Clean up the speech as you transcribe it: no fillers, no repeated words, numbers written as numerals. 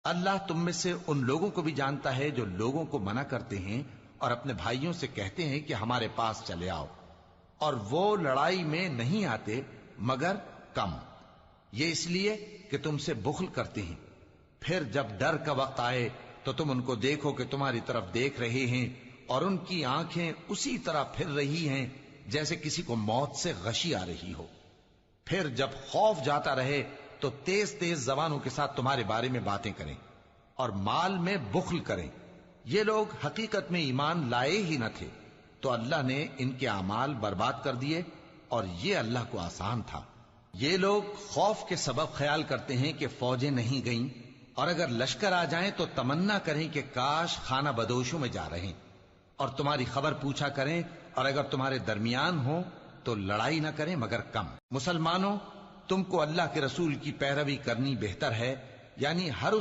अल्लाह तुम में से उन लोगों को भी जानता है जो लोगों को मना करते हैं और अपने भाइयों से कहते हैं कि हमारे पास चले आओ, और वो लड़ाई में नहीं आते मगर कम, ये इसलिए कि तुमसे बुख्ल करते हैं। फिर जब डर का वक्त आए तो तुम उनको देखो कि तुम्हारी तरफ देख रहे हैं और उनकी आंखें उसी तरह फिर रही हैं जैसे किसी को मौत से गशी आ रही हो। फिर जब खौफ जाता रहे तो तेज तेज जबानों के साथ तुम्हारे बारे में बातें करें और माल में बुख्ल करें। ये लोग हकीकत में ईमान लाए ही न थे, तो अल्लाह ने इनके अमाल बर्बाद कर दिए और ये अल्लाह को आसान था। ये लोग खौफ के सबब ख्याल करते हैं कि फौजें नहीं गईं, और अगर लश्कर आ जाएं तो तमन्ना करें कि काश खाना बदोशों में जा रहे, और तुम्हारी खबर पूछा करें, और अगर तुम्हारे दरमियान हो तो लड़ाई ना करें मगर कम। मुसलमानों, तुमको अल्लाह के रसूल की पैरवी करनी बेहतर है, यानी हर